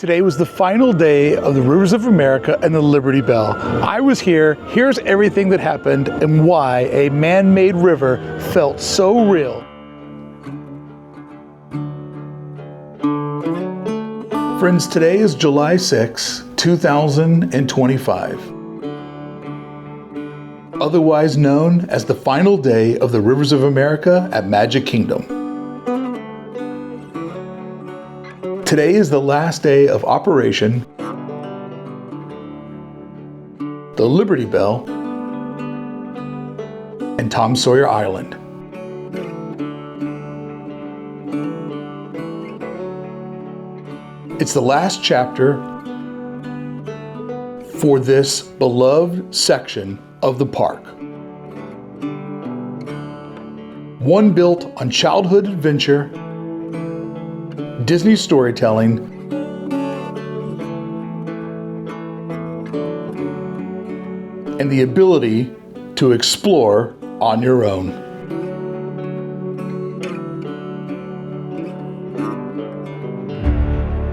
Today was the final day of the Rivers of America and the Liberty Belle. I was here. Here's everything that happened and why a man-made river felt so real. Friends, today is July 6, 2025. Otherwise known as the final day of the Rivers of America at Magic Kingdom. Today is the last day of operation, the Liberty Belle, and Tom Sawyer Island. It's the last chapter for this beloved section of the park. One built on childhood adventure, Disney storytelling, and the ability to explore on your own.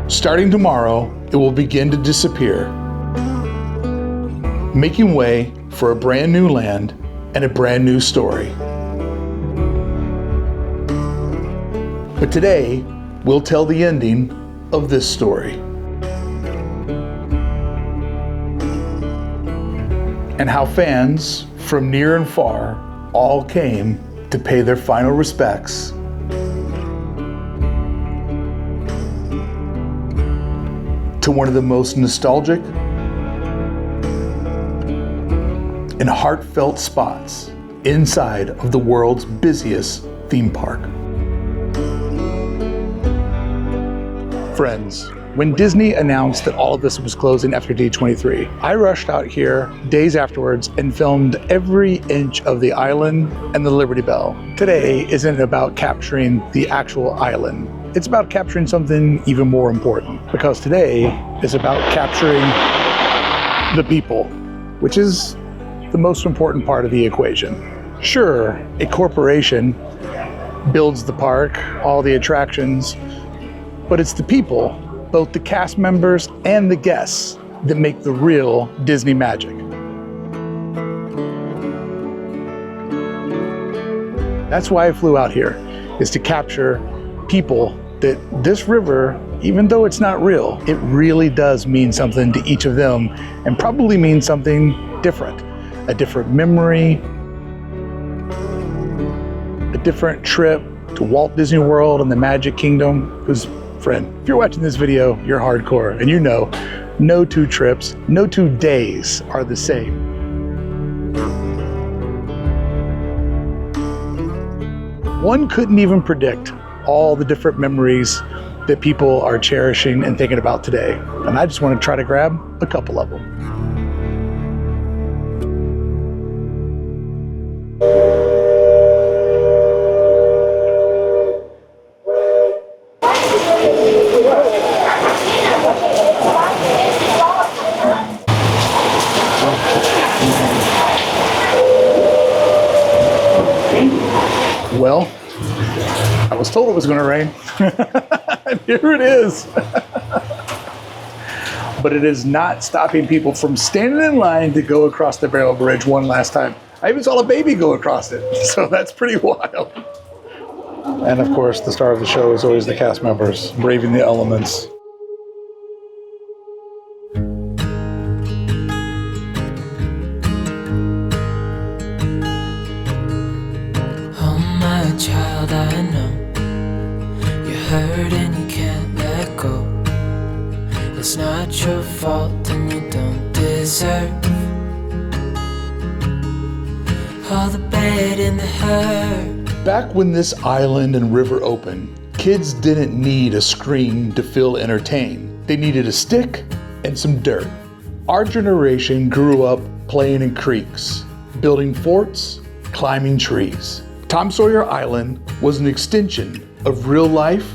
Starting tomorrow, it will begin to disappear, making way for a brand new land and a brand new story. But today, we'll tell the ending of this story. And how fans from near and far all came to pay their final respects to one of the most nostalgic and heartfelt spots inside of the world's busiest theme park. Friends, when Disney announced that all of this was closing after D23, I rushed out here days afterwards and filmed every inch of the island and the Liberty Belle. Today isn't about capturing the actual island. It's about capturing something even more important, because today is about capturing the people, which is the most important part of the equation. Sure, a corporation builds the park, all the attractions, but it's the people, both the cast members and the guests, that make the real Disney magic. That's why I flew out here, is to capture people that this river, even though it's not real, it really does mean something to each of them, and probably means something different. A different memory, a different trip to Walt Disney World and the Magic Kingdom. Because, friend, if you're watching this video, you're hardcore, and you know, no two trips, no 2 days are the same. One couldn't even predict all the different memories that people are cherishing and thinking about today. And I just want to try to grab a couple of them. Well, I was told it was going to rain. And here it is. But it is not stopping people from standing in line to go across the Barrel Bridge one last time. I even saw a baby go across it. So that's pretty wild. And of course, the star of the show is always the cast members, braving the elements. Child, I know you're hurt and you can't let go. It's not your fault and you don't deserve all the bad and the hurt. Back when this island and river opened, kids didn't need a screen to feel entertained. They needed a stick and some dirt. Our generation grew up playing in creeks, building forts, climbing trees. Tom Sawyer Island was an extension of real life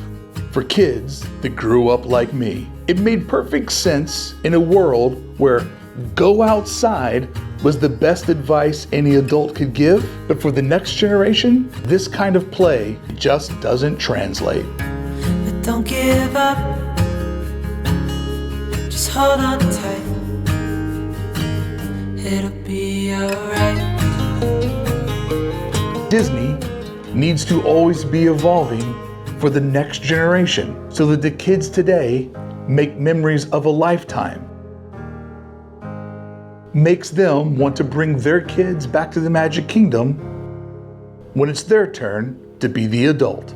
for kids that grew up like me. It made perfect sense in a world where go outside was the best advice any adult could give, but for the next generation, this kind of play just doesn't translate. But don't give up, hold on tight, it'll be alright. Disney needs to always be evolving for the next generation so that the kids today make memories of a lifetime. Makes them want to bring their kids back to the Magic Kingdom when it's their turn to be the adult.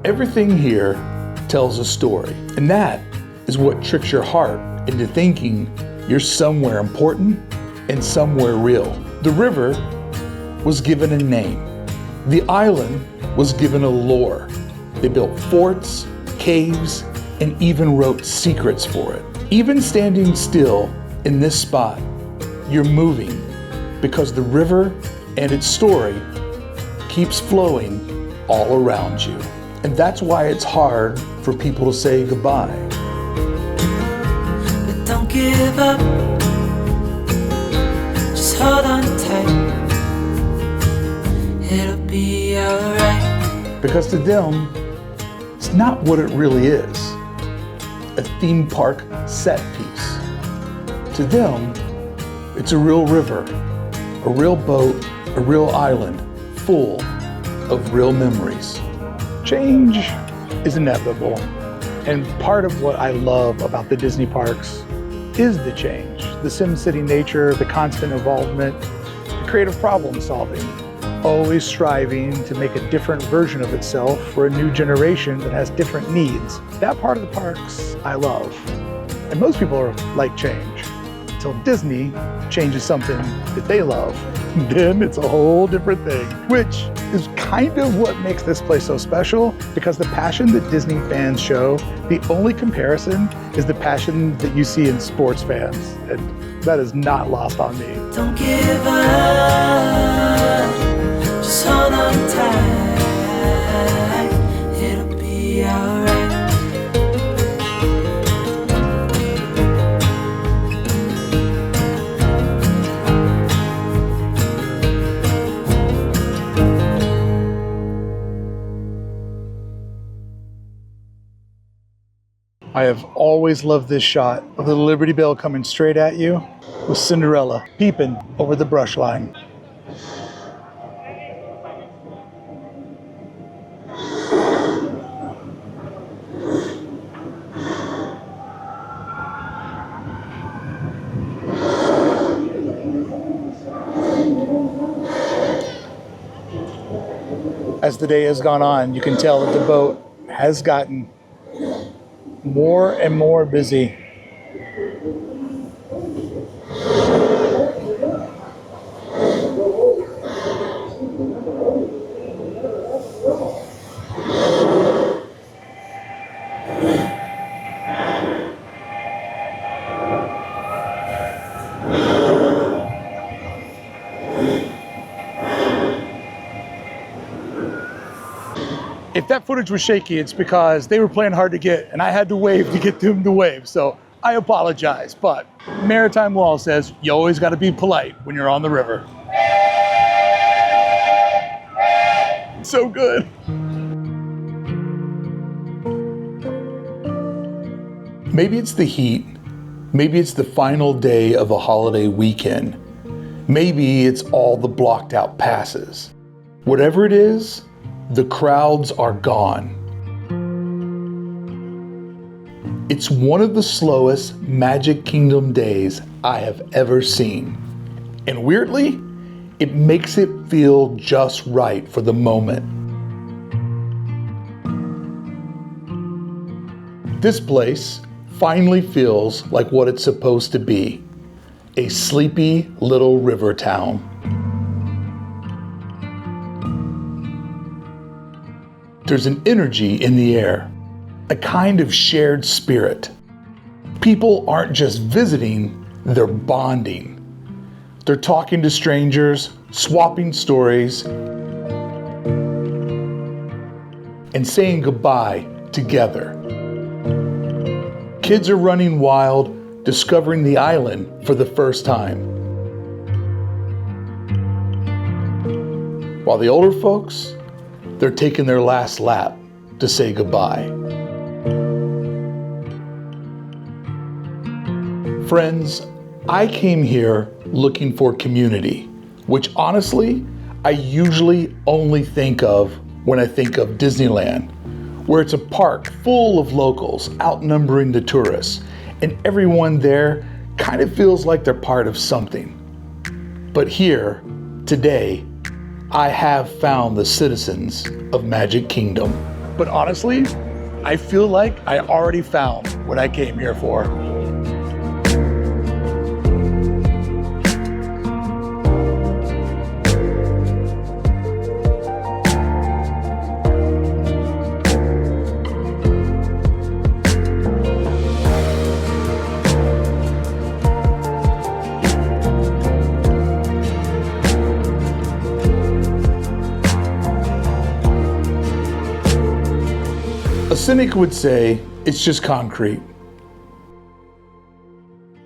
Everything here tells a story, and that is what tricks your heart into thinking you're somewhere important and somewhere real. The river was given a name. The island was given a lore. They built forts, caves, and even wrote secrets for it. Even standing still in this spot, you're moving because the river and its story keeps flowing all around you. And that's why it's hard for people to say goodbye. But don't give up, just hold on tight, it'll be alright. Because to them, it's not what it really is, a theme park set piece. To them, it's a real river, a real boat, a real island, full of real memories. Change is inevitable, and part of what I love about the Disney parks is the change, the SimCity nature, the constant involvement, the creative problem solving, always striving to make a different version of itself for a new generation that has different needs. That part of the parks I love, and most people are like change, until Disney changes something that they love. Then it's a whole different thing, which is kind of what makes this place so special, because the passion that Disney fans show, the only comparison is the passion that you see in sports fans, and that is not lost on me. Don't give up, just hold on tight, it'll be alright. I have always loved this shot of the Liberty Belle coming straight at you with Cinderella peeping over the brush line. As the day has gone on, you can tell that the boat has gotten more and more busy. If that footage was shaky, it's because they were playing hard to get and I had to wave to get them to wave. So I apologize, but maritime law says you always got to be polite when you're on the river. So good. Maybe it's the heat. Maybe it's the final day of a holiday weekend. Maybe it's all the blocked out passes. Whatever it is, the crowds are gone. It's one of the slowest Magic Kingdom days I have ever seen. And weirdly, it makes it feel just right for the moment. This place finally feels like what it's supposed to be, a sleepy little river town. There's an energy in the air, a kind of shared spirit. People aren't just visiting, they're bonding. They're talking to strangers, swapping stories, and saying goodbye together. Kids are running wild, discovering the island for the first time. While the older folks, they're taking their last lap to say goodbye. Friends, I came here looking for community, which honestly, I usually only think of when I think of Disneyland, where it's a park full of locals outnumbering the tourists, and everyone there kind of feels like they're part of something. But here, today, I have found the citizens of Magic Kingdom. But honestly, I feel like I already found what I came here for. A cynic would say it's just concrete.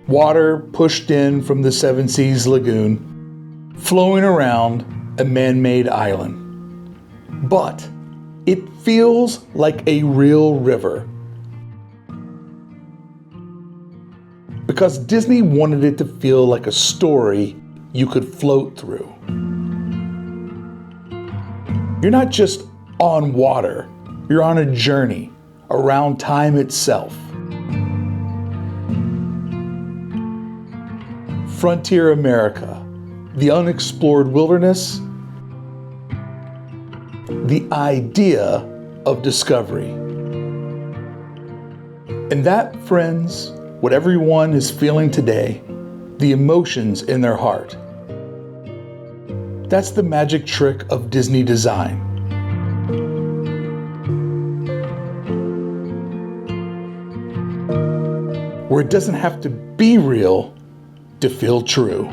Water pushed in from the Seven Seas Lagoon, flowing around a man-made island. But it feels like a real river. Because Disney wanted it to feel like a story you could float through. You're not just on water. You're on a journey around time itself. Frontier America, the unexplored wilderness, the idea of discovery. And that, friends, what everyone is feeling today, the emotions in their heart. That's the magic trick of Disney design. Where it doesn't have to be real to feel true.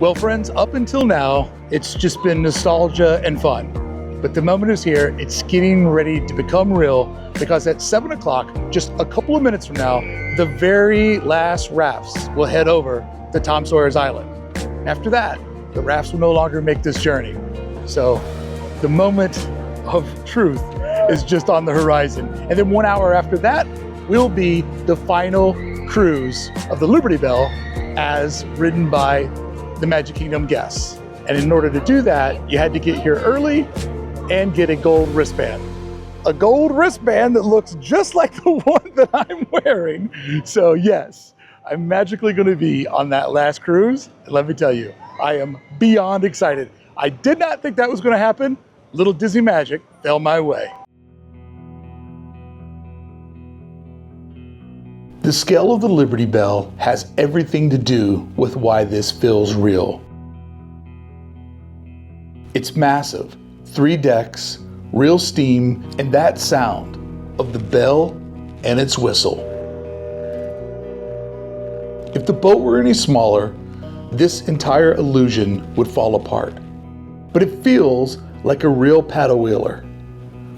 Well, friends, up until now, it's just been nostalgia and fun. But the moment is here, it's getting ready to become real, because at 7 o'clock, just a couple of minutes from now, the very last rafts will head over to Tom Sawyer's Island. After that, the rafts will no longer make this journey. So the moment of truth is just on the horizon. And then 1 hour after that will be the final cruise of the Liberty Belle as ridden by the Magic Kingdom guests. And in order to do that, you had to get here early and get a gold wristband. A gold wristband that looks just like the one that I'm wearing. So yes, I'm magically gonna be on that last cruise. And let me tell you, I am beyond excited. I did not think that was gonna happen. Little Disney magic fell my way. The scale of the Liberty Belle has everything to do with why this feels real. It's massive, 3 decks, real steam, and that sound of the bell and its whistle. If the boat were any smaller, this entire illusion would fall apart. But it feels like a real paddle wheeler,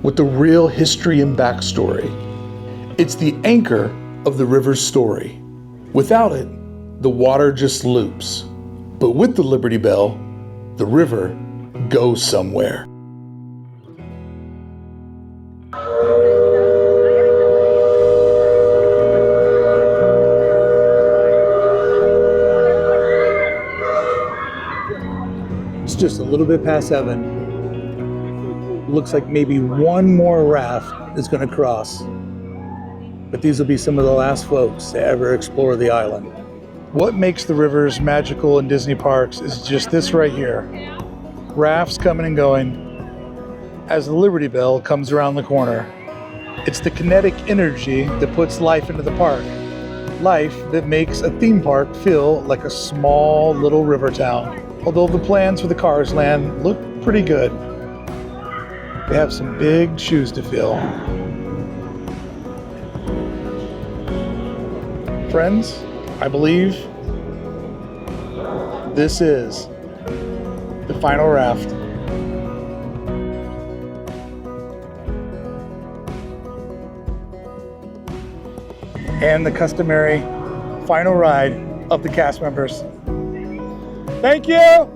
with a real history and backstory. It's the anchor of the river's story. Without it, the water just loops. But with the Liberty Belle, the river goes somewhere. It's just a little bit past 7. Looks like maybe one more raft is going to cross. But these will be some of the last folks to ever explore the island. What makes the rivers magical in Disney parks is just this right here. Rafts coming and going as the Liberty Belle comes around the corner. It's the kinetic energy that puts life into the park. Life that makes a theme park feel like a small little river town. Although the plans for the Cars Land look pretty good. They have some big shoes to fill. Friends, I believe this is the Final Raft. And the customary final ride of the cast members. Thank you!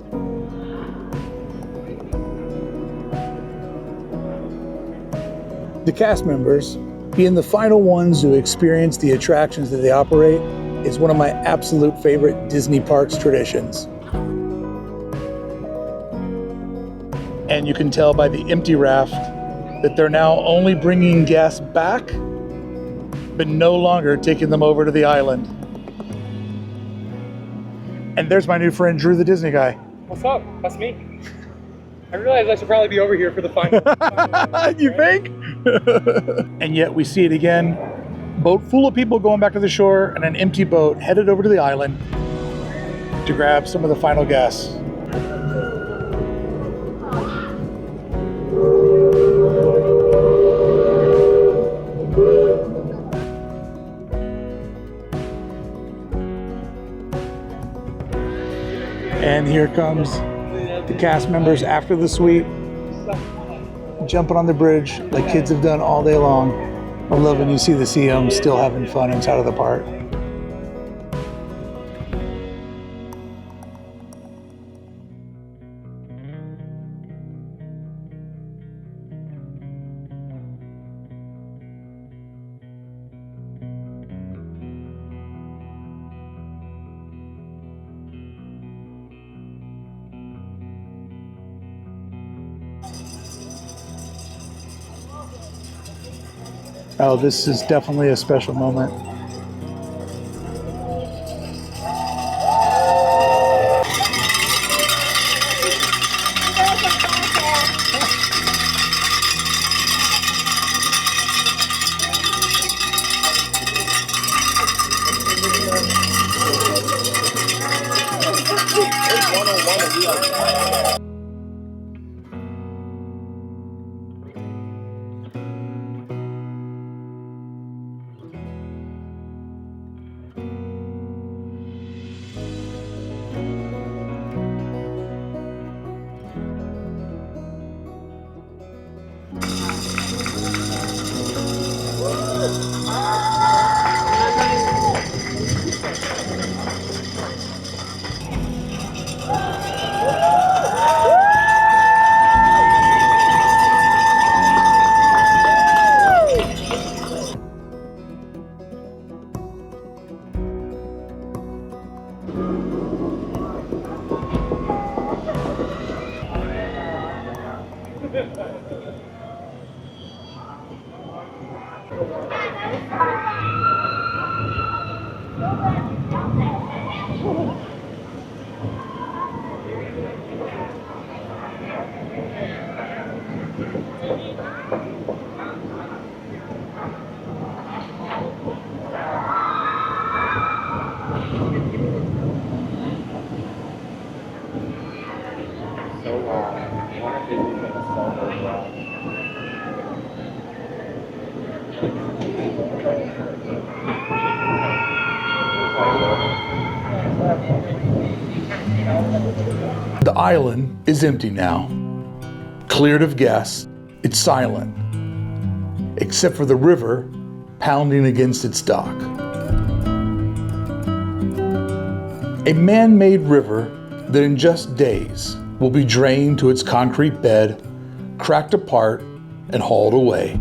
The cast members Being the final ones to experience the attractions that they operate is one of my absolute favorite Disney parks traditions. And you can tell by the empty raft that they're now only bringing guests back, but no longer taking them over to the island. And there's my new friend, Drew the Disney guy. What's up? That's me. I realized I should probably be over here for the final. You think? And yet we see it again. Boat full of people going back to the shore and an empty boat headed over to the island to grab some of the final guests. And here comes the cast members after the sweep, jumping on the bridge like kids have done all day long. I love when you see the CMs still having fun inside of the park. Oh, this is definitely a special moment. The island is empty now. Cleared of guests, it's silent, except for the river pounding against its dock. A man-made river that in just days will be drained to its concrete bed, cracked apart, and hauled away.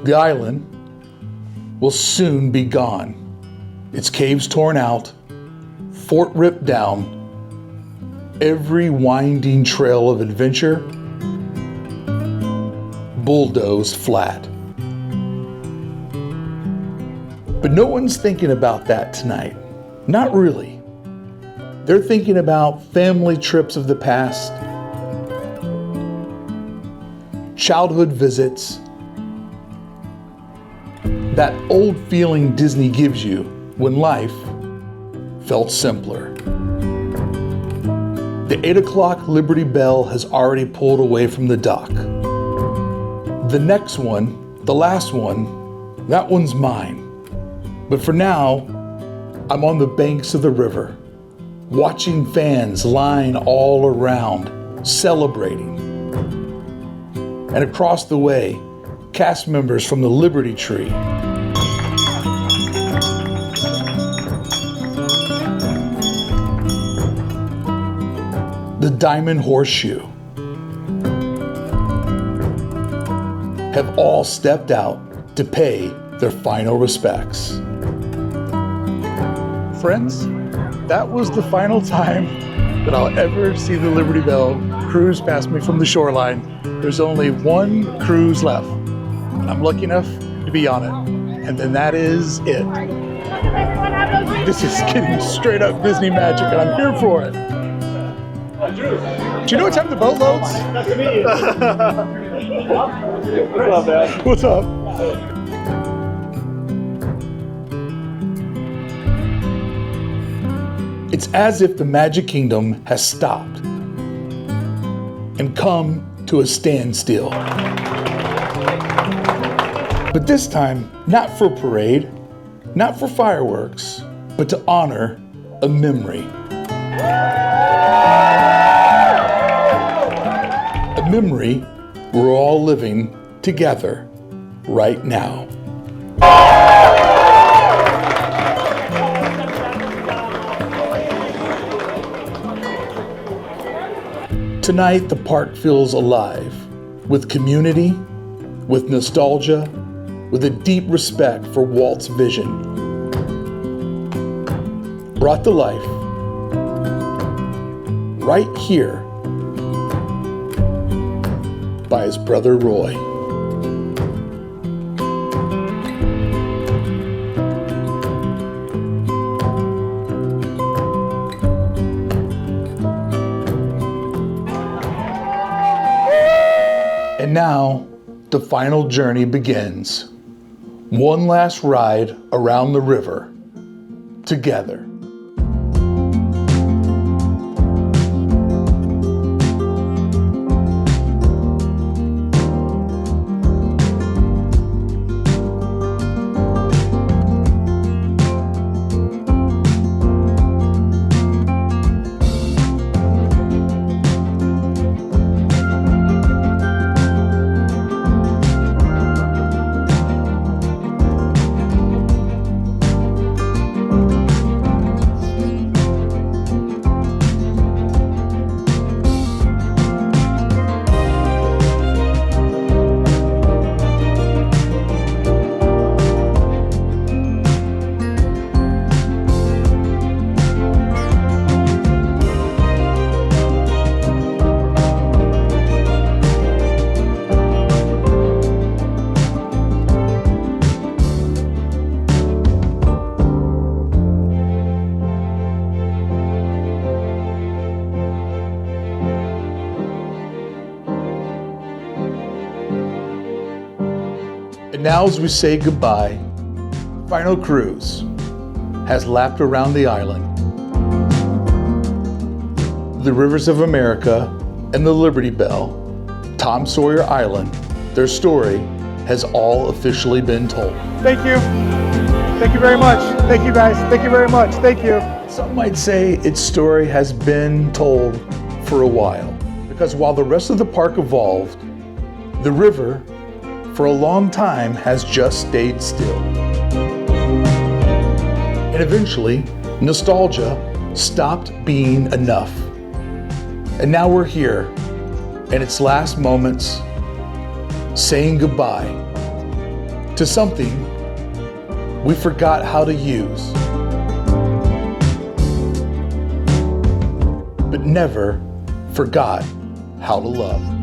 The island will soon be gone. Its caves torn out, fort ripped down, every winding trail of adventure bulldozed flat. But no one's thinking about that tonight. Not really. They're thinking about family trips of the past, childhood visits, that old feeling Disney gives you when life felt simpler. The 8 o'clock Liberty Belle has already pulled away from the dock. The next one, the last one, that one's mine. But for now, I'm on the banks of the river, watching fans line all around, celebrating. And across the way, cast members from the Liberty Tree, the Diamond Horseshoe, have all stepped out to pay their final respects. Friends, that was the final time that I'll ever see the Liberty Belle cruise past me from the shoreline. There's only one cruise left. I'm lucky enough to be on it. And then that is it. This is getting straight up Disney magic, and I'm here for it. Do you know what time the boat loads? Nice to meet you. What's up, man? What's up? It's as if the Magic Kingdom has stopped and come to a standstill. But this time, not for parade, not for fireworks, but to honor a memory. A memory we're all living together right now. Tonight, the park feels alive with community, with nostalgia, with a deep respect for Walt's vision. Brought to life right here by his brother Roy. And now the final journey begins. One last ride around the river together. And now as we say goodbye, Final Cruise has lapped around the island. The rivers of America and the Liberty Belle, Tom Sawyer Island, their story has all officially been told. Thank you. Thank you very much. Thank you, guys. Thank you very much. Thank you. Some might say its story has been told for a while, because while the rest of the park evolved, the river for a long time has just stayed still. And eventually, nostalgia stopped being enough. And now we're here, in its last moments, saying goodbye to something we forgot how to use, but never forgot how to love.